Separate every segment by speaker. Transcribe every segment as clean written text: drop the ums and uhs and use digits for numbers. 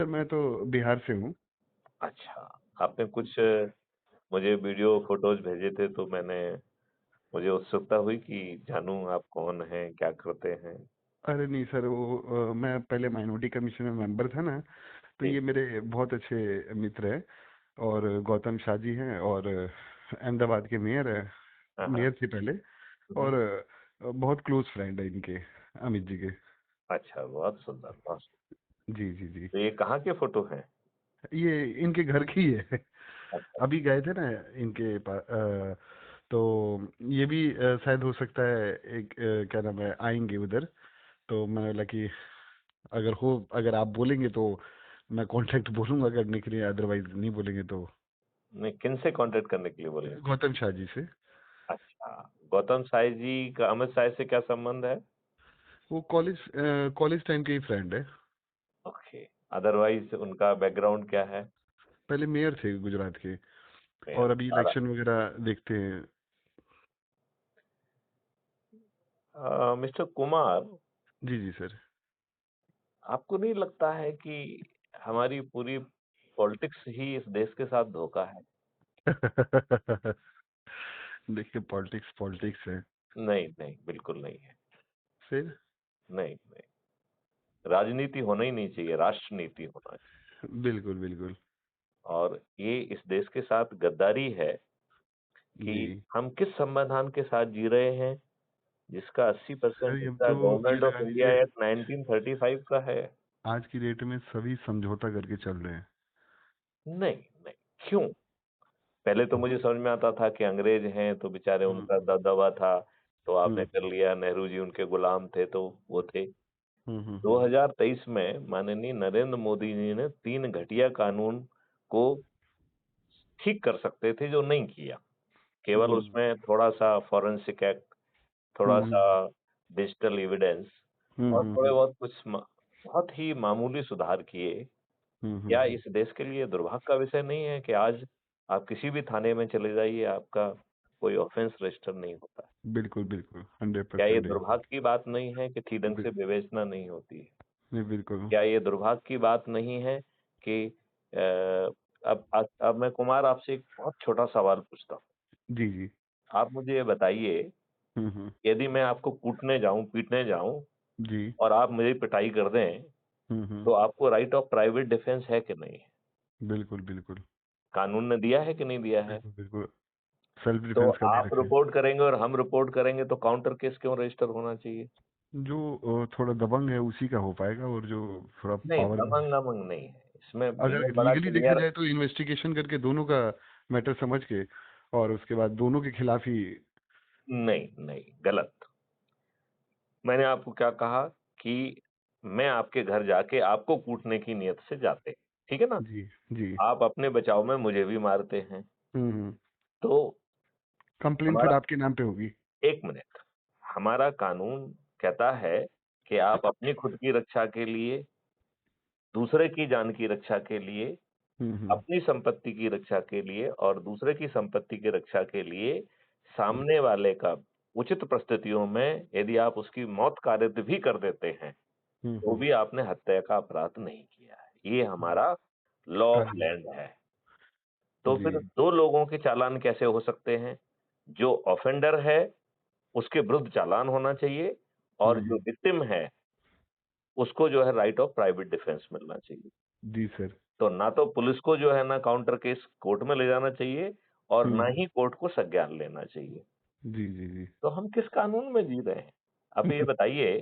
Speaker 1: मैं तो बिहार से हूँ।
Speaker 2: अच्छा, आपने कुछ मुझे वीडियो फोटोज भेजे थे तो मुझे उत्सुकता हुई कि जानूं आप कौन हैं, क्या करते हैं।
Speaker 1: अरे नहीं सर, वो मैं पहले माइनॉरिटी कमीशन में मेंबर था ना, तो
Speaker 2: जी।
Speaker 1: ये मेरे बहुत अच्छे मित्र हैं। और गौतम शाह जी हैं, और अहमदाबाद के मेयर है,
Speaker 2: हाँ हाँ।
Speaker 1: मेयर थे पहले।
Speaker 2: हम्म।
Speaker 1: और बहुत क्लोज फ्रेंड है इनके, अमित जी के।
Speaker 2: अच्छा, बहुत सुंदर, बहुत सुंदर।
Speaker 1: जी जी जी।
Speaker 2: तो ये कहाँ के फोटो हैं?
Speaker 1: ये इनके घर की है।
Speaker 2: अच्छा।
Speaker 1: अभी गए थे ना इनके पास, तो ये भी शायद हो सकता है, एक क्या नाम है, आएंगे उधर। तो मैंने बोला कि अगर आप बोलेंगे तो मैं कांटेक्ट बोलूंगा करने के लिए, अदरवाइज नहीं बोलेंगे तो।
Speaker 2: नहीं, किन से कांटेक्ट करने के लिए बोले?
Speaker 1: गौतम शाह जी से।
Speaker 2: अच्छा, गौतम साई जी का अमित साई से क्या संबंध है?
Speaker 1: वो कॉलेज टाइम के ही फ्रेंड है।
Speaker 2: ओके। अदरवाइज उनका बैकग्राउंड क्या है?
Speaker 1: पहले मेयर थे गुजरात के,
Speaker 2: मेयर।
Speaker 1: और अभी इलेक्शन वगैरह देखते हैं।
Speaker 2: मिस्टर कुमार,
Speaker 1: जी जी सर।
Speaker 2: आपको नहीं लगता है कि हमारी पूरी पॉलिटिक्स ही इस देश के साथ धोखा है?
Speaker 1: देखिए, पॉलिटिक्स पॉलिटिक्स है।
Speaker 2: नहीं नहीं, बिल्कुल नहीं है।
Speaker 1: फिर?
Speaker 2: नहीं नहीं, राजनीति होना ही नहीं चाहिए, राष्ट्रनीति होना चाहिए।
Speaker 1: बिल्कुल बिल्कुल।
Speaker 2: और ये इस देश के साथ गद्दारी है कि
Speaker 1: जी
Speaker 2: हम किस संविधान के साथ जी रहे हैं, जिसका 80%
Speaker 1: सर, अब
Speaker 2: हिस्सा
Speaker 1: तो ये
Speaker 2: गवर्नमेंट ऑफ
Speaker 1: लगा
Speaker 2: इंडिया
Speaker 1: लीजिए,
Speaker 2: एक्ट 1935 का है।
Speaker 1: आज की डेट में सभी समझौता करके चल रहे हैं।
Speaker 2: नहीं नहीं, क्यों? पहले तो मुझे समझ में आता था कि अंग्रेज हैं तो बेचारे उनका
Speaker 1: हम्म
Speaker 2: दबदबा था, तो आपने
Speaker 1: हम्म
Speaker 2: कर लिया, नेहरू जी उनके गुलाम थे तो वो थे।
Speaker 1: हम्म।
Speaker 2: 2023 में माननीय नरेंद्र मोदी जी ने 3 घटिया कानून को ठीक कर सकते थे, जो नहीं किया। केवल
Speaker 1: हम्म
Speaker 2: उसमें थोड़ा-सा फॉरेंसिक एक्ट, थोड़ा-सा
Speaker 1: हम्म
Speaker 2: डिजिटल एविडेंस और थोड़े
Speaker 1: हम्म
Speaker 2: बहुत कुछ बहुत ही मामूली सुधार किए। क्या
Speaker 1: हम्म।
Speaker 2: इस देश के लिए दुर्भाग्य का विषय नहीं है कि आज आप किसी भी थाने में चले जाइए, आपका कोई ऑफेंस रजिस्टर नहीं होता है?
Speaker 1: बिल्कुल बिल्कुल,
Speaker 2: क्या ये
Speaker 1: 100% है।
Speaker 2: दुर्भाग्य की बात नहीं है कि ठीक ढंग से
Speaker 1: बिल-
Speaker 2: विवेचना नहीं होती है?
Speaker 1: नहीं, बिल्कुल।
Speaker 2: क्या ये दुर्भाग्य की बात नहीं है कि अब मैं कुमार आपसे एक बहुत छोटा सवाल पूछता हूँ।
Speaker 1: जी जी।
Speaker 2: आप मुझे ये बताइए, यदि मैं आपको कूटने जाऊँ, पीटने जाऊँ
Speaker 1: जी।
Speaker 2: और आप मेरी पिटाई कर दें,
Speaker 1: हम्म।
Speaker 2: तो आपको राइट ऑफ प्राइवेट डिफेंस है कि नहीं है?
Speaker 1: बिल्कुल बिल्कुल।
Speaker 2: कानून ने दिया है कि नहीं दिया है?
Speaker 1: बिल्कुल बिल्कुल। सेल्फ
Speaker 2: तो
Speaker 1: डिफेंस का दे
Speaker 2: आप
Speaker 1: रखे हैं।
Speaker 2: रिपोर्ट करेंगे और हम रिपोर्ट करेंगे तो काउंटर केस क्यों रजिस्टर होना चाहिए?
Speaker 1: जो थोड़ा दबंग है उसी का हो पाएगा, और जो थोड़ा
Speaker 2: नहीं,
Speaker 1: पावर में,
Speaker 2: दबंग-अमंग नहीं है। इसमें
Speaker 1: अगर
Speaker 2: भैया बड़ा
Speaker 1: लीगली देखा
Speaker 2: क्लियर।
Speaker 1: जाए तो इन्वेस्टिगेशन करके दोनों का मैटर समझ के, और उसके बाद दोनों के खिलाफ ही।
Speaker 2: नहीं, नहीं, गलत। मैंने आपको क्या कहा कि मैं आपके घर जाके आपको कूटने की नियत से जाते, ठीक है ना?
Speaker 1: जी जी।
Speaker 2: आप अपने बचाव में मुझे भी मारते हैं।
Speaker 1: हम्म।
Speaker 2: तो
Speaker 1: कंप्लेंट फिर
Speaker 2: हमारा
Speaker 1: आपके नाम पे होगी।
Speaker 2: 1 मिनट, हमारा कानून कहता है कि आप अपनी खुद की रक्षा के लिए, दूसरे की जान की रक्षा के लिए,
Speaker 1: हम्म।
Speaker 2: अपनी संपत्ति की रक्षा के लिए और दूसरे की संपत्ति की रक्षा के लिए
Speaker 1: हम्म
Speaker 2: सामने वाले का उचित परिस्थितियों में यदि आप उसकी मौत कारित भी कर देते हैं, तो
Speaker 1: हम्म।
Speaker 2: भी आपने हत्या का अपराध नहीं किया है। ये हमारा लॉ ऑफ
Speaker 1: कानून।
Speaker 2: लैंड है। तो
Speaker 1: जी।
Speaker 2: फिर 2 लोगों के चालान कैसे हो सकते हैं? जो ऑफेंडर है, उसके विरुद्ध चालान होना चाहिए और जो
Speaker 1: हम्म।
Speaker 2: विक्टिम है, उसको जो है राइट ऑफ प्राइवेट डिफेंस मिलना चाहिए।
Speaker 1: जी सर।
Speaker 2: तो ना तो पुलिस को जो है ना काउंटर केस कोर्ट में ले जाना चाहिए और ना
Speaker 1: हम्म।
Speaker 2: ही कोर्ट को संज्ञान लेना चाहिए।
Speaker 1: जी जी जी।
Speaker 2: तो हम किस कानून में जी रहे हैं? आप ये बताइए,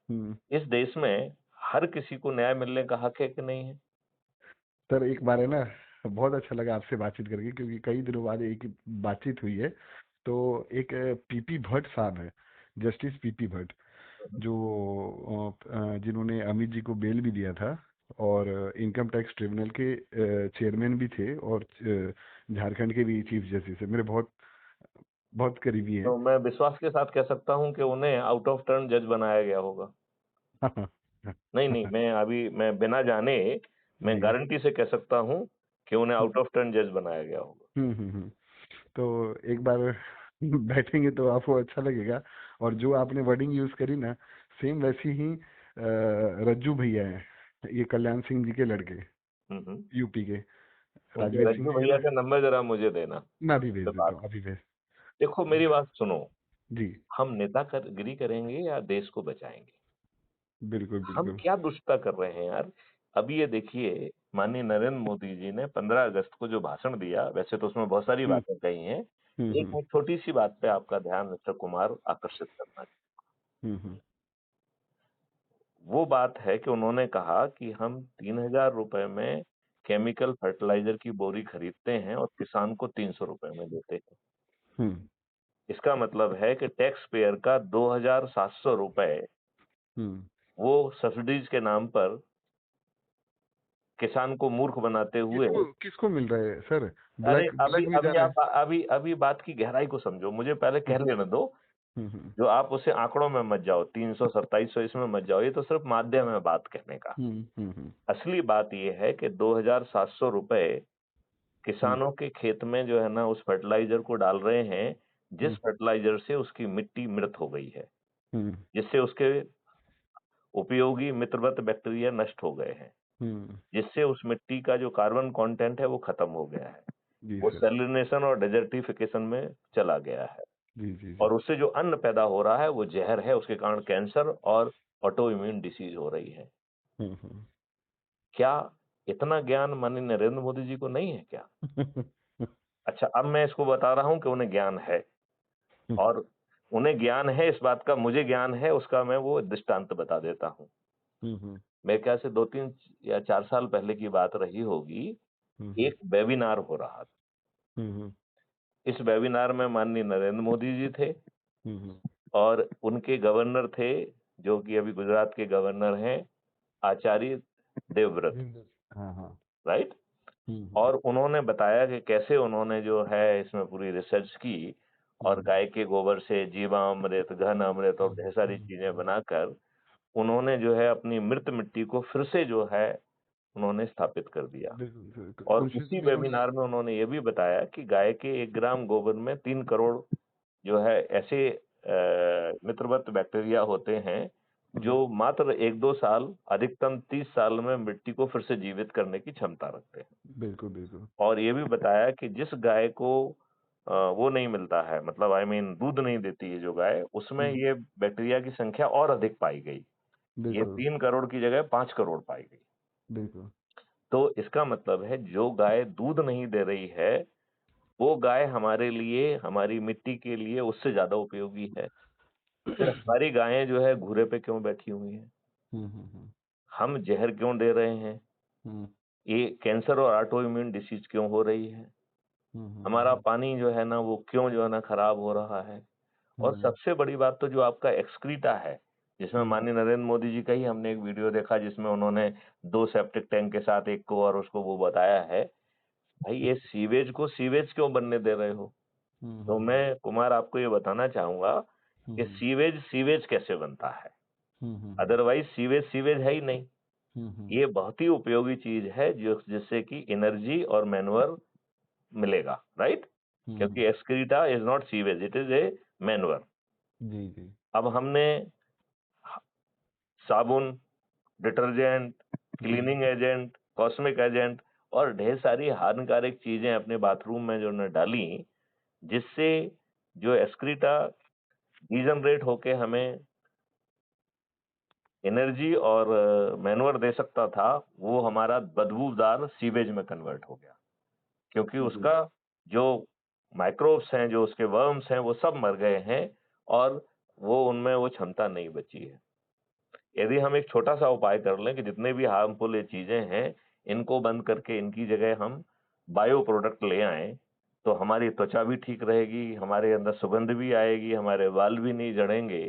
Speaker 1: हम्म।
Speaker 2: इस देश में हर किसी को न्याय मिलने का हक है कि नहीं है?
Speaker 1: सर, एक बार है ना, बहुत अच्छा लगा आपसे बातचीत करके, क्योंकि कई दिनों बाद एक बातचीत हुई है। तो एक पीपी भट्ट साहब है, जस्टिस पीपी भट्ट, जो जिन्होंने अमित जी को बेल भी दिया था, और इनकम टैक्स ट्रिब्यूनल के चेयरमैन भी थे, और झारखंड के भी चीफ जस्टिस है, मेरे बहुत बहुत करीबी हैं।
Speaker 2: तो मैं विश्वास के साथ कह सकता हूं कि उन्हें आउट ऑफ टर्न जज बनाया गया होगा। नहीं नहीं, मैं बिना जाने मैं
Speaker 1: जी।
Speaker 2: गारंटी से कह सकता हूं कि उन्हें आउट ऑफ टर्न जज बनाया गया होगा।
Speaker 1: हम्म। तो एक बार बैठेंगे तो आपको अच्छा लगेगा। और जो आपने वर्डिंग यूज करी ना, सेम वैसी ही रज्जू भैया हैं, ये कल्याण सिंह जी के लड़के। यूपी के
Speaker 2: उनके
Speaker 1: राजवीर सिंह
Speaker 2: रज्जू
Speaker 1: है
Speaker 2: भैया
Speaker 1: ना।
Speaker 2: का नंबर जरा मुझे देना।
Speaker 1: मैं अभी भेज
Speaker 2: तो
Speaker 1: देता
Speaker 2: बात,
Speaker 1: हूँ, अभी भेज।
Speaker 2: देखो मेरी बात सुनो,
Speaker 1: जी।
Speaker 2: हम नेतागिरी करेंगे या देश को बचाएंगे?
Speaker 1: बिल्कुल
Speaker 2: हम
Speaker 1: बिल्कुल।
Speaker 2: क्या दुष्टता कर रहे हैं यार? अभी ये देखिए, माननीय नरेंद्र मोदी जी ने 15 अगस्त को जो भाषण दिया, वैसे तो उसमें बहुत सारी
Speaker 1: हम्म
Speaker 2: बातें कही हैं। एक
Speaker 1: हम्म
Speaker 2: मैं छोटी सी बात पे आपका ध्यान मिस्टर कुमार आकर्षित करना।
Speaker 1: हम्म।
Speaker 2: वो बात है कि उन्होंने कहा कि हम 3,000 रुपए में केमिकल फर्टिलाइजर की बोरी खरीदते हैं और किसान को 300 रुपए में देते हैं।
Speaker 1: हम्म
Speaker 2: इसका मतलब है कि टैक्स पेयर का 2,700 रुपए
Speaker 1: हम्म।
Speaker 2: वो सब्सिडीज के नाम पर किसान को मूर्ख बनाते हुए।
Speaker 1: किसको किसको मिल रहा है सर?
Speaker 2: अरे
Speaker 1: ब्लैक
Speaker 2: अभी
Speaker 1: ब्लैक में जा
Speaker 2: अभी
Speaker 1: रहा है।
Speaker 2: आप अभी अभी बात की गहराई को समझो, मुझे पहले कह लेने दो।
Speaker 1: हम्म
Speaker 2: जो आप उसे आंकड़ों में मत जाओ, 300 2700 इसमें मत जाओ, ये तो सिर्फ माध्यम है बात कहने का।
Speaker 1: हम्म।
Speaker 2: असली बात ये है कि 2,700 रुपए
Speaker 1: हम्म
Speaker 2: किसानों के खेत में जो है ना उस फर्टिलाइजर को डाल रहे हैं, जिस
Speaker 1: हम्म
Speaker 2: फर्टिलाइजर से उसकी मिट्टी मृत हो गई है,
Speaker 1: हम्म
Speaker 2: जिससे उसके उपयोगी मित्रवत बैक्टीरिया नष्ट हो गए हैं,
Speaker 1: हम्म।
Speaker 2: जिससे उस मिट्टी का जो कार्बन कंटेंट है वो खत्म हो गया है,
Speaker 1: जी
Speaker 2: वो
Speaker 1: सर।
Speaker 2: सैलिनेशन और डेजर्टिफिकेशन में चला गया है।
Speaker 1: जी जी जी।
Speaker 2: और उससे जो अन्न पैदा हो रहा है वो जहर है, उसके कारण कैंसर और ऑटो इम्यून डिसीज हो रही है।
Speaker 1: हम्म।
Speaker 2: क्या इतना ज्ञान माननीय नरेंद्र मोदी जी को नहीं है क्या? अच्छा, अब मैं इसको बता रहा हूं कि उन्हें ज्ञान है, और उन्हें ज्ञान है इस बात का, मुझे ज्ञान है उसका, मैं वो दृष्टांत बता देता हूं।
Speaker 1: हम्म
Speaker 2: मेरे ख्याल से 2-3 या 4 साल पहले की बात रही होगी।
Speaker 1: हम्म
Speaker 2: एक वेबिनार हो रहा था।
Speaker 1: हम्म
Speaker 2: इस वेबिनार में माननीय नरेंद्र मोदी जी थे
Speaker 1: हम्म।
Speaker 2: और उनके गवर्नर थे, जो कि अभी गुजरात के गवर्नर हैं, आचार्य देवव्रत,
Speaker 1: देवदत्त। हाँ हाँ।
Speaker 2: राइट?
Speaker 1: हम्म
Speaker 2: और उन्होंने बताया कि कैसे उन्होंने जो है इसमें पूरी रिसर्च की और
Speaker 1: हम्म
Speaker 2: गाय के गोबर से जीवामृत, घन अमृत और ढेर सारी चीजें बनाकर उन्होंने जो है अपनी मृत मिट्टी को फिर से जो है उन्होंने स्थापित कर दिया।
Speaker 1: बिल्कुल सर,
Speaker 2: और
Speaker 1: कोशिश
Speaker 2: उसी
Speaker 1: भी उन्होंने।
Speaker 2: वेबिनार में उन्होंने ये भी बताया कि गाय के 1 ग्राम गोबर में 3 करोड़ जो है ऐसे मित्रवत बैक्टीरिया होते हैं,
Speaker 1: हम्म।
Speaker 2: जो मात्र 1-2 साल, अधिकतम 30 साल में मिट्टी को फिर से जीवित करने की क्षमता रखते हैं।
Speaker 1: बिल्कुल बिल्कुल।
Speaker 2: और ये भी बताया कि जिस गाय को वो नहीं मिलता है, मतलब आई मीन दूध नहीं देती है जो गाय, उसमें
Speaker 1: हम्म।
Speaker 2: ये बैक्टीरिया की संख्या और अधिक पाई गई। ये
Speaker 1: बिल्कुल
Speaker 2: 3 करोड़ की जगह 5 करोड़ पाई गई।
Speaker 1: बिल्कुल।
Speaker 2: तो इसका मतलब है जो गाय दूध नहीं दे रही है, वो गाय हमारे लिए, हमारी मिट्टी के लिए उससे ज्यादा उपयोगी है। फिर हमारी गायें जो है घूरे पे क्यों बैठी हुई हैं?
Speaker 1: हम्म।
Speaker 2: हम जहर क्यों दे रहे हैं?
Speaker 1: हम्म
Speaker 2: ये कैंसर और ऑटो इम्यून डिसीज क्यों हो रही है? हमारा
Speaker 1: हम्म
Speaker 2: पानी जो है ना वो क्यों जो है ना खराब हो रहा है? और
Speaker 1: हम्म
Speaker 2: सबसे बड़ी बात तो जो आपका एक्सक्रीटा है, जिसमें
Speaker 1: हम्म
Speaker 2: माननीय नरेंद्र मोदी जी का ही हमने एक वीडियो देखा जिसमें उन्होंने 2 सेप्टिक टैंक के साथ एक को और उसको वो बताया है, भाई ये सीवेज को सीवेज क्यों बनने दे रहे हो? तो
Speaker 1: हम्म
Speaker 2: मैं कुमार आपको ये बताना चाहूंगा कि
Speaker 1: हम्म
Speaker 2: सीवेज सीवेज कैसे बनता है।
Speaker 1: हम्म
Speaker 2: अदरवाइज सीवेज सीवेज है ही नहीं।
Speaker 1: हम्म
Speaker 2: ये बहुत ही उपयोगी चीज है जो जिससे कि एनर्जी और मैन्योर मिलेगा, राइट? क्योंकि
Speaker 1: हम्म।
Speaker 2: Excreta is not sewage, it is a manure.
Speaker 1: जी जी।
Speaker 2: अब हमने साबुन, डिटर्जेंट,
Speaker 1: हम्म
Speaker 2: क्लीनिंग एजेंट, कॉस्मिक एजेंट और ढेर सारी हानिकारक चीजें अपने बाथरूम में जो ने डाली, जिससे जो एक्सक्रीटा डीजनरेट होके हमें एनर्जी और मैनवर दे सकता था, वो हमारा बदबूदार सीवेज में कन्वर्ट हो गया। क्योंकि
Speaker 1: जी।
Speaker 2: उसका जो माइक्रोब्स हैं, जो उसके वर्म्स हैं, वो सब मर गए हैं और वो उनमें वो क्षमता नहीं बची है। यदि हम एक छोटा सा उपाय कर लें कि जितने भी हार्मफुल ये चीजें हैं, इनको बंद करके इनकी जगह हम बायो प्रोडक्ट ले आएं, तो हमारी त्वचा भी ठीक रहेगी, हमारे अंदर सुगंध भी आएगी, हमारे बाल भी नहीं झड़ेंगे।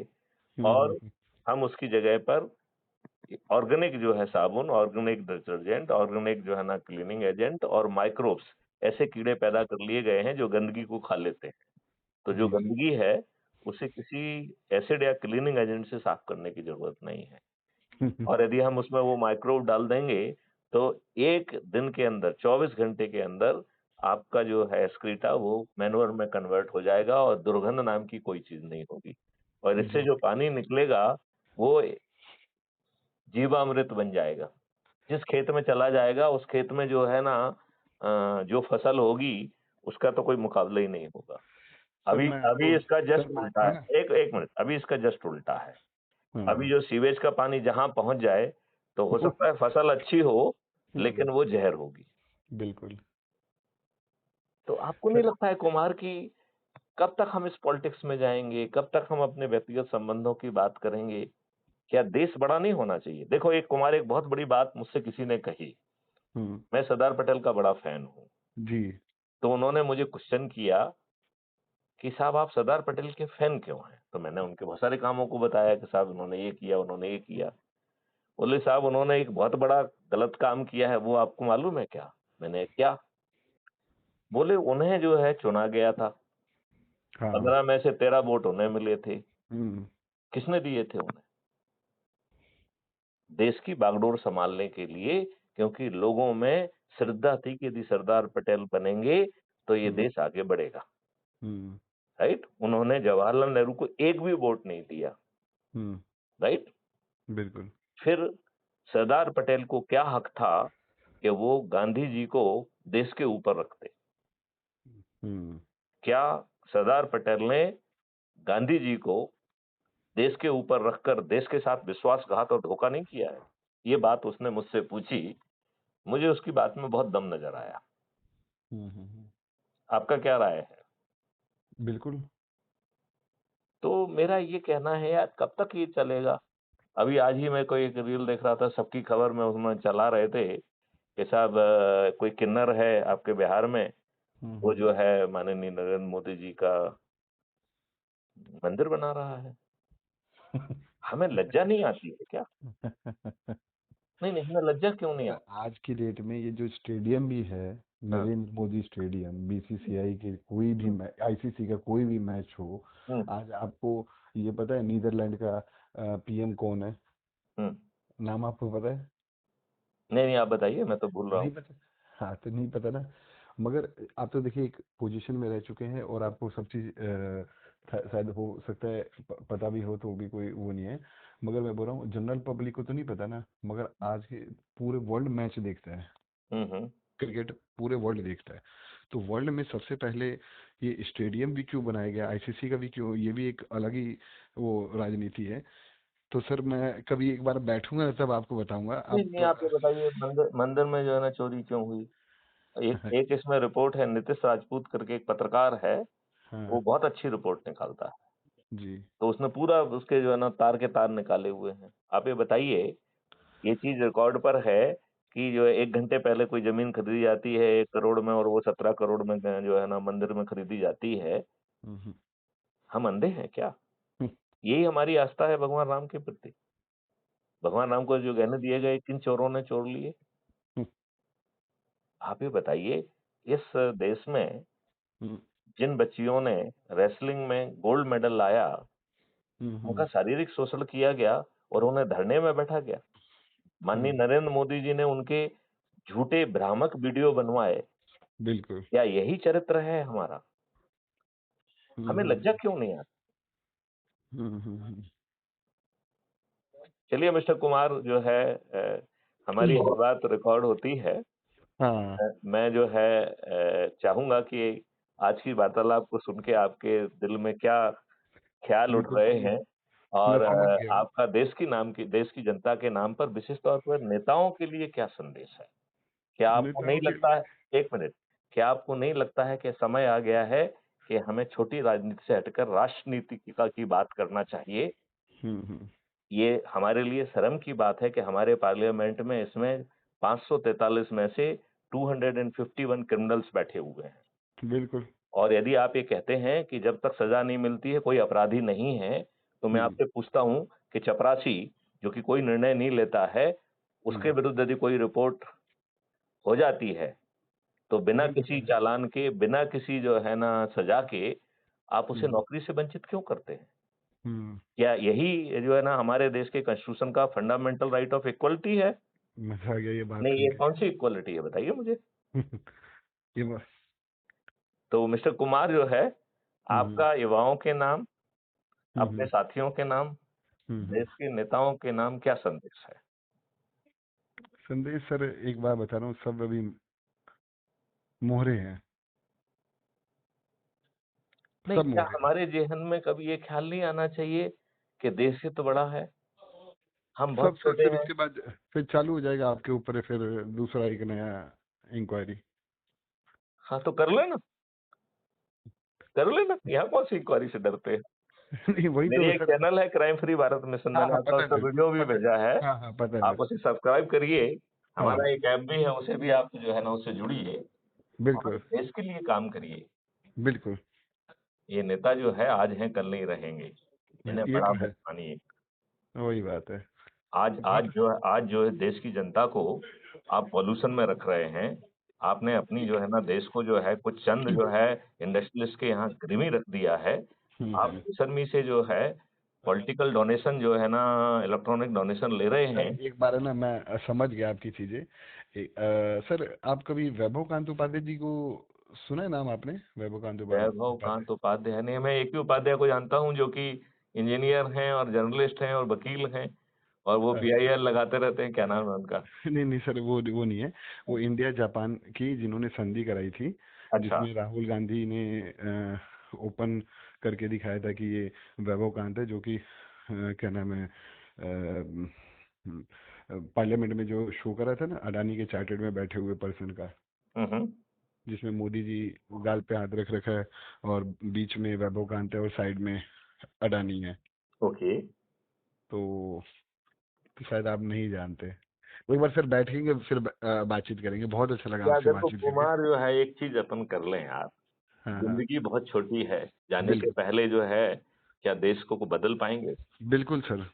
Speaker 2: और
Speaker 1: हम्म।
Speaker 2: हम उसकी जगह पर ऑर्गेनिक जो है साबुन, ऑर्गेनिक डिटर्जेंट, ऑर्गेनिक जो है ना क्लीनिंग एजेंट और माइक्रोब्स, ऐसे कीड़े पैदा कर लिए गए हैं जो गंदगी को खा लेते हैं। तो जो
Speaker 1: जी जी।
Speaker 2: गंदगी है उसे किसी एसिड या क्लीनिंग एजेंट से साफ करने की जरूरत नहीं है। और यदि हम उसमें वो माइक्रोब डाल देंगे, तो एक दिन के अंदर, 24 घंटे के अंदर आपका जो है एक्सक्रीटा वो मैन्योर में कन्वर्ट हो जाएगा और दुर्गंध नाम की कोई चीज नहीं होगी। और इससे
Speaker 1: जी।
Speaker 2: जो पानी निकलेगा वो जीवामृत बन जाएगा। जिस खेत में चला जाएगा उस खेत में जो है ना जो फसल होगी उसका तो कोई मुकाबला ही नहीं होगा।
Speaker 1: सर
Speaker 2: अभी
Speaker 1: मैं
Speaker 2: अभी
Speaker 1: आपको
Speaker 2: इसका
Speaker 1: सर
Speaker 2: जस्ट
Speaker 1: मैं
Speaker 2: उल्टा
Speaker 1: मैं
Speaker 2: है।
Speaker 1: ना
Speaker 2: एक एक मिनट, अभी इसका जस्ट उल्टा है। अभी
Speaker 1: हाँ
Speaker 2: जो सीवेज का पानी जहाँ पहुँच जाए, तो हो
Speaker 1: वो
Speaker 2: सकता है फसल अच्छी हो,
Speaker 1: हम्म,
Speaker 2: लेकिन वो ज़हर होगी।
Speaker 1: बिल्कुल
Speaker 2: तो आपको नहीं
Speaker 1: सर।
Speaker 2: लगता है कुमार कि कब तक हम इस पॉलिटिक्स में जाएँगे? कब तक हम अपने व्यक्तिगत संबंधों की बात करेंगे? क्या देश बड़ा नहीं होना चाहिए? देखो एक कुमार एक बहुत बड़ी बात मुझसे किसी ने कही,
Speaker 1: हम्म,
Speaker 2: मैं सरदार पटेल का बड़ा फैन हूँ।
Speaker 1: जी
Speaker 2: तो उन्होंने मुझे क्वेश्चन किया कि साहब आप सरदार पटेल के फैन क्यों हैं? तो मैंने उनके बहुत सारे कामों को बताया कि साहब उन्होंने ये किया, उन्होंने ये किया। बोले साहब उन्होंने एक बहुत बड़ा गलत काम किया है, वो आपको मालूम है क्या? मैंने क्या? बोले उन्हें जो है चुना गया था,
Speaker 1: हाँ
Speaker 2: 15 में से 13 वोट उन्हें मिले थे।
Speaker 1: हम्म,
Speaker 2: किसने दिए थे उन्हें? देश की बागडोर संभालने के लिए, क्योंकि लोगों में श्रद्धा थी कि यदि सरदार पटेल बनेंगे, तो ये
Speaker 1: हम्म,
Speaker 2: देश आगे बढ़ेगा,
Speaker 1: हम्म,
Speaker 2: राइट? उन्होंने जवाहरलाल नेहरू को एक भी वोट नहीं दिया,
Speaker 1: हम्म,
Speaker 2: राइट?
Speaker 1: बिल्कुल
Speaker 2: फिर सरदार पटेल को क्या हक था कि वो गांधी जी को देश के ऊपर रखते?
Speaker 1: हम्म,
Speaker 2: क्या सरदार पटेल ने गांधी जी को देश के ऊपर रखकर देश के साथ विश्वासघात और धोखा नहीं किया है? ये बात उसने मुझसे पूछी, मुझे उसकी बात में बहुत दम नज़र आया। आपका क्या राय है?
Speaker 1: बिल्कुल
Speaker 2: तो मेरा ये कहना है यार कब तक ये चलेगा? अभी आज ही मैं कोई एक रील देख रहा था, सबकी खबर में उसमें चला रहे थे कि साहब कोई किन्नर है आपके बिहार में, वो
Speaker 1: हम्म,
Speaker 2: जो है माननीय नरेंद्र मोदी जी का मंदिर बना रहा है। हमें लज्जा नहीं आती है क्या? नहीं, नहीं, हमें लज्जा क्यों नहीं
Speaker 1: सर
Speaker 2: आती?
Speaker 1: आज की डेट में ये जो स्टेडियम भी है,
Speaker 2: हाँ,
Speaker 1: नरेंद्र मोदी स्टेडियम,
Speaker 2: हुँ,
Speaker 1: बीसीसीआई के कोई भी
Speaker 2: हुँ,
Speaker 1: आईसीसी का कोई भी मैच हो,
Speaker 2: हुँ,
Speaker 1: आज आपको ये पता है नीदरलैंड का पीएम कौन है?
Speaker 2: हुँ।
Speaker 1: नाम आपको पता है?
Speaker 2: नहीं, नहीं, आप बताइए, मैं तो भूल रहा
Speaker 1: नहीं
Speaker 2: हूँ।
Speaker 1: पता। हाँ तो नहीं पता ना, मगर आप तो देखिए एक पोजीशन में रह चुके हैं और आपको सब चीज शायद हो सकता है पता भी हो तो भी कोई वो नहीं है, मगर मैं बोल रहा हूँ जनरल पब्लिक को तो नहीं पता ना, मगर आज के पूरे वर्ल्ड मैच देखता है,
Speaker 2: हुँ, हुँ।
Speaker 1: क्रिकेट पूरे वर्ल्ड देखता है। तो वर्ल्ड में सबसे पहले ये स्टेडियम भी क्यों बनाया गया, आईसीसी का भी क्यों, ये भी एक अलग ही वो राजनीति है। तो सर मैं कभी एक बार बैठूंगा तब आपको बताऊंगा
Speaker 2: नहीं,
Speaker 1: आप।
Speaker 2: नहीं, आप ये बताइए मंदिर मंदिर में जो है ना चोरी क्यों हुई? एक एक इसमें रिपोर्ट है, नीतीश राजपूत करके एक पत्रकार है, वो
Speaker 1: हाँ
Speaker 2: बहुत अच्छी रिपोर्ट निकालता है।
Speaker 1: जी
Speaker 2: तो उसने पूरा उसके जो है ना तार के तार निकाले हुए हैं। आप ये बताइए, ये चीज़ रिकॉर्ड पर है कि जो है 1 घंटे पहले कोई ज़मीन खरीदी जाती है 1 करोड़ में और वो 17 करोड़ में जो है ना मंदिर में खरीदी जाती है।
Speaker 1: हम्म,
Speaker 2: हम अंधे हैं क्या?
Speaker 1: हम्म,
Speaker 2: यही हमारी आस्था है भगवान राम के प्रति। भगवान राम को जो गहने दिए गए किन चोरों ने चोर लिए?
Speaker 1: हम्म,
Speaker 2: आप ये बताइए, इस देश में
Speaker 1: हम्म,
Speaker 2: जिन बच्चियों ने रेसलिंग में गोल्ड मेडल लाया, उनका
Speaker 1: हम्म,
Speaker 2: शारीरिक शोषण किया गया और उन्हें धरने में बैठा गया। माननीय
Speaker 1: हम्म,
Speaker 2: नरेंद्र मोदी जी ने उनके झूठे भ्रामक वीडियो बनवाए।
Speaker 1: बिल्कुल
Speaker 2: क्या यही चरित्र है हमारा? हमें लज्जा
Speaker 1: हम्म,
Speaker 2: क्यों नहीं आती?
Speaker 1: हम्म,
Speaker 2: चलिए मिस्टर कुमार जो है हमारी ये बात रिकॉर्ड होती है।
Speaker 1: हाँ
Speaker 2: मैं जो है चाहूँगा कि आज की वार्तालाप को सुन के आपके दिल में क्या ख्याल उठ
Speaker 1: बिल्कुल
Speaker 2: रहे
Speaker 1: सर
Speaker 2: हैं
Speaker 1: मैं
Speaker 2: और
Speaker 1: समझ गया हूँ।
Speaker 2: आपका देश की जनता के नाम पर विशेष तौर पर नेताओं के लिए क्या संदेश है? क्या आपको नहीं
Speaker 1: नेताओं के
Speaker 2: लगता है, 1 मिनट, क्या आपको नहीं लगता है कि समय आ गया है कि हमें छोटी राजनीति से हटकर राष्ट्रनीति की बात करना चाहिए?
Speaker 1: हम्म,
Speaker 2: ये हमारे लिए शर्म की बात है कि हमारे पार्लियामेंट में इसमें 543 में से 251 क्रिमिनल्स बैठे हुए हैं।
Speaker 1: बिल्कुल
Speaker 2: और यदि आप ये कहते हैं कि जब तक सज़ा नहीं मिलती है, कोई अपराधी नहीं है, तो मैं
Speaker 1: हम्म,
Speaker 2: आपसे पूछता हूँ कि चपरासी, जो कि कोई निर्णय नहीं लेता है, उसके
Speaker 1: हम्म,
Speaker 2: विरुद्ध यदि कोई रिपोर्ट हो जाती है, तो बिना
Speaker 1: बिल्कुल
Speaker 2: किसी
Speaker 1: सर
Speaker 2: चालान के, बिना किसी जो है ना सज़ा के, आप उसे
Speaker 1: हम्म,
Speaker 2: नौकरी से वंचित क्यों करते हैं?
Speaker 1: हम्म,
Speaker 2: क्या यही जो है ना हमारे देश के कॉन्स्टिट्यूशन का फंडामेंटल राइट ऑफ इक्वालिटी है?
Speaker 1: मजा आ गया ये बात
Speaker 2: नहीं,
Speaker 1: सुन
Speaker 2: ये
Speaker 1: के।
Speaker 2: कौन-सी इक्वालिटी है बताइए मुझे?
Speaker 1: ये बात
Speaker 2: तो मिस्टर कुमार जो है,
Speaker 1: हम्म,
Speaker 2: आपका युवाओं के नाम, अपने
Speaker 1: हम्म,
Speaker 2: साथियों के नाम,
Speaker 1: हम्म,
Speaker 2: देश के नेताओं के नाम क्या संदेश है?
Speaker 1: संदेश सर, एक बार बता रहा हूँ, सब अभी मोहरे हैं,
Speaker 2: नहीं,
Speaker 1: सब
Speaker 2: क्या
Speaker 1: मोहरे हैं।
Speaker 2: हमारे ज़हन में कभी ये ख्याल नहीं आना चाहिए कि देश ही तो बड़ा है, हम बहुत
Speaker 1: सब सर,
Speaker 2: छोटे
Speaker 1: फिर
Speaker 2: हैं।
Speaker 1: उसके बाद फिर चालू हो जाएगा आपके ऊपर है, फिर दूसरा एक नया इंक्वायरी।
Speaker 2: हाँ, तो कर लेना, यहाँ कौन सी इंक्वायरी से डरते हैं।
Speaker 1: नहीं वही
Speaker 2: मेरी
Speaker 1: तो
Speaker 2: एक
Speaker 1: सर।
Speaker 2: चैनल है क्राइम फ्री भारत मिशन,
Speaker 1: हाँ
Speaker 2: मैंने
Speaker 1: हाँ,
Speaker 2: आपको
Speaker 1: पता है
Speaker 2: उसका
Speaker 1: सर,
Speaker 2: वीडियो भी
Speaker 1: पता है।
Speaker 2: भेजा है।
Speaker 1: हाँ हाँ, पता है
Speaker 2: आप
Speaker 1: सर।
Speaker 2: उसे सब्सक्राइब करिए।
Speaker 1: हाँ,
Speaker 2: हमारा एक ऐप भी है, उसे भी आप जो है ना उससे जुड़िए और
Speaker 1: बिल्कुल
Speaker 2: देश के लिए काम करिए।
Speaker 1: बिल्कुल।
Speaker 2: ये नेता जो है आज हैं कल नहीं रहेंगे, इन्हें
Speaker 1: ये
Speaker 2: बड़ा
Speaker 1: तो
Speaker 2: मत
Speaker 1: है,
Speaker 2: मानिए।
Speaker 1: वही बात है।
Speaker 2: आज आज
Speaker 1: बहुत।
Speaker 2: जो है आज जो है देश की जनता को आप पॉल्यूशन में रख रहे हैं। आपने अपनी जो है ना देश को जो है कुछ चंद जो है इंडस्ट्रियलिस्ट के यहाँ गिरवी रख दिया है। आप
Speaker 1: हम्म।
Speaker 2: बेशर्मी से जो है पॉलिटिकल डोनेशन जो है ना, इलेक्ट्रॉनिक डोनेशन ले रहे
Speaker 1: सर
Speaker 2: हैं।
Speaker 1: एक बार है ना, मैं समझ गया आपकी चीजें। सर, आप कभी वैभव कांत उपाध्याय जी को सुना है नाम आपने? वैभव कांत
Speaker 2: वैभव
Speaker 1: उपाध्याय।
Speaker 2: कांत उपाध्याय नहीं, मैं एक ही उपाध्याय को जानता हूँ जो कि इंजीनियर हैं और जर्नलिस्ट हैं और वकील हैं, और वो
Speaker 1: अच्छा।
Speaker 2: पीआईएल लगाते रहते हैं। क्या नाम है उनका?
Speaker 1: नहीं नहीं सर, वो नहीं है। वो इंडिया जापान की जिन्होंने संधि कराई थी,
Speaker 2: अच्छा।
Speaker 1: जिसमें राहुल गांधी ने ओपन करके दिखाया था कि ये वैभव कांत है, जो कि क्या नाम है, पार्लियामेंट में जो शो करा था ना, अडानी के चार्टर्ड में बैठे हुए पर्सन का,
Speaker 2: हम्म।
Speaker 1: जिसमें मोदी जी गाल पे हाथ रख रखा है और बीच में वैभव कांत है और साइड में अडानी है।
Speaker 2: ओके।
Speaker 1: तो शायद आप नहीं जानते। वो एक बार सर बैठेंगे, फिर बातचीत करेंगे। बहुत अच्छा लगा
Speaker 2: क्या
Speaker 1: आपसे
Speaker 2: देखो
Speaker 1: बातचीत करके।
Speaker 2: कुमार, जो है एक चीज अपन कर लें यार,
Speaker 1: हाँ हाँ,
Speaker 2: जिंदगी बहुत छोटी है, जाने से
Speaker 1: बिल्कुल
Speaker 2: पहले जो है क्या देश को बदल पाएंगे?
Speaker 1: बिल्कुल सर।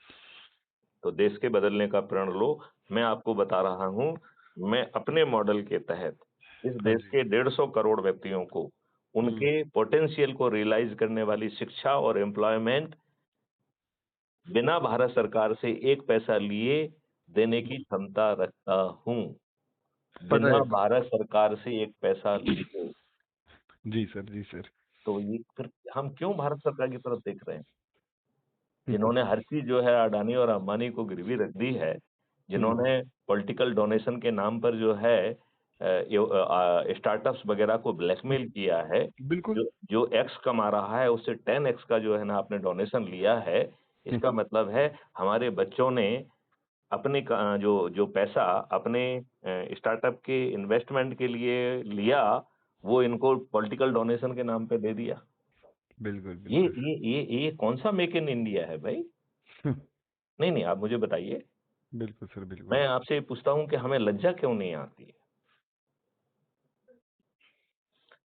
Speaker 2: तो देश के बदलने का प्रण लो। मैं आपको बता रहा हूँ, मैं अपने मॉडल के तहत इस
Speaker 1: हाँ
Speaker 2: देश
Speaker 1: जी।
Speaker 2: के 150 करोड़ व्यक्तियों को
Speaker 1: हम्म।
Speaker 2: उनके पोटेंशियल को रियलाइज करने वाली शिक्षा और एम्प्लॉयमेंट बिना भारत सरकार से एक पैसा लिए देने की क्षमता रखता हूँ।
Speaker 1: पता
Speaker 2: बिना
Speaker 1: है।
Speaker 2: भारत सरकार से एक पैसा लिए।
Speaker 1: जी सर, जी सर।
Speaker 2: तो ये फिर हम क्यों भारत सरकार की तरफ देख रहे हैं, जिन्होंने हर चीज जो है अडानी और अंबानी को गिरवी रख दी है,
Speaker 1: हम्म।
Speaker 2: जिन्होंने पॉलिटिकल डोनेशन के नाम पर जो है स्टार्टअप्स वगैरह को ब्लैकमेल किया है।
Speaker 1: बिल्कुल।
Speaker 2: जो जो एक्स कमा रहा है उससे 10x का जो है ना आपने डोनेशन लिया है। इसका मतलब है हमारे बच्चों ने अपने जो जो पैसा अपने स्टार्टअप के इन्वेस्टमेंट के लिए लिया, वो इनको पॉलिटिकल डोनेशन के नाम पे दे दिया।
Speaker 1: बिल्कुल
Speaker 2: ये
Speaker 1: बिल्कुल।
Speaker 2: ये ये ये कौन सा मेक इन इंडिया है भाई? नहीं नहीं, आप मुझे बताइए।
Speaker 1: बिल्कुल सर, बिल्कुल।
Speaker 2: मैं आपसे पूछता हूँ कि हमें लज्जा क्यों नहीं आती है?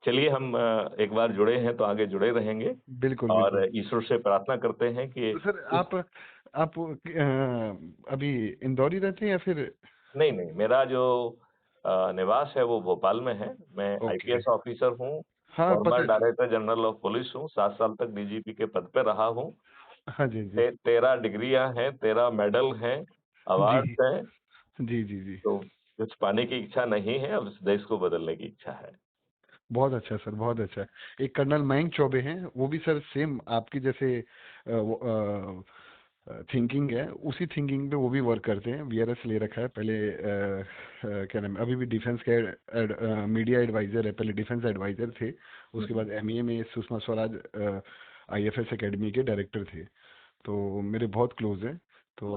Speaker 2: चलिए, हम एक बार जुड़े हैं तो आगे जुड़े रहेंगे,
Speaker 1: बिल्कुल
Speaker 2: और
Speaker 1: बिल्कुल।
Speaker 2: ईश्वर से प्रार्थना करते हैं कि
Speaker 1: तो सर
Speaker 2: इस
Speaker 1: आप अभी इंदौर ही रहते हैं या फिर?
Speaker 2: नहीं नहीं, मेरा जो निवास है वो भोपाल में है। मैं
Speaker 1: ओके।
Speaker 2: आईपीएस ऑफिसर हूँ,
Speaker 1: हाँ, पता
Speaker 2: फॉर्मर
Speaker 1: है sir.
Speaker 2: Director general of police हूँ, 7 साल तक डीजीपी के पद पे रहा हूँ।
Speaker 1: हाँ जी जी।
Speaker 2: 13 डिग्रियां हैं, 13 मेडल हैं,
Speaker 1: जी
Speaker 2: अवार्ड हैं।
Speaker 1: जी जी जी।
Speaker 2: तो कुछ पाने की इच्छा नहीं है, अब इस देश को बदलने की इच्छा है।
Speaker 1: बहुत अच्छा सर, बहुत अच्छा। एक कर्नल मयंक चौबे हैं, वो भी सर सेम आपकी जैसे थिंकिंग है, उसी थिंकिंग पे वो भी वर्क करते हैं। वीआरएस ले रखा है पहले, क्या नाम है, अभी भी डिफेंस के मीडिया एडवाइजर है, पहले डिफेंस एडवाइजर थे। उसके बाद एमईए में सुषमा स्वराज आईएफएस एकेडमी के डायरेक्टर थे। तो मेरे बहुत क्लोज हैं।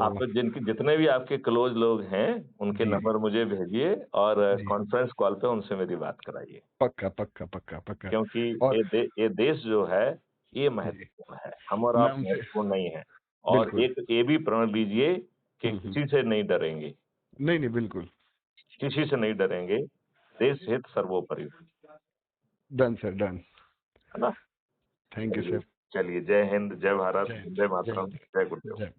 Speaker 2: आप
Speaker 1: तो
Speaker 2: जिनके जितने भी आपके क्लोज लोग हैं उनके
Speaker 1: जी जी
Speaker 2: नंबर मुझे भेजिए, और
Speaker 1: जी।
Speaker 2: कॉन्फ्रेंस कॉल पे उनसे मेरी बात कराइए।
Speaker 1: पक्का पक्का पक्का पक्का।
Speaker 2: क्योंकि
Speaker 1: और
Speaker 2: ये देश जो है ये
Speaker 1: जी,
Speaker 2: महत्वपूर्ण है, हम और
Speaker 1: मैं
Speaker 2: आप
Speaker 1: उनसे
Speaker 2: महत्वपूर्ण नहीं है। और
Speaker 1: बिल्कुल।
Speaker 2: एक ये भी प्रण लीजिए कि किसी से नहीं डरेंगे,
Speaker 1: नहीं नहीं, बिल्कुल।
Speaker 2: किसी से नहीं डरेंगे। देश हित सर्वोपरि,
Speaker 1: डन सर, डन।
Speaker 2: है ना?
Speaker 1: थैंक यू
Speaker 2: चलिए,
Speaker 1: सर।
Speaker 2: चलिए, जय हिंद, जय भारत,
Speaker 1: जय हिंद।
Speaker 2: जय
Speaker 1: जय
Speaker 2: मातरम,
Speaker 1: हिंद।
Speaker 2: जय गुरुदेव।
Speaker 1: जय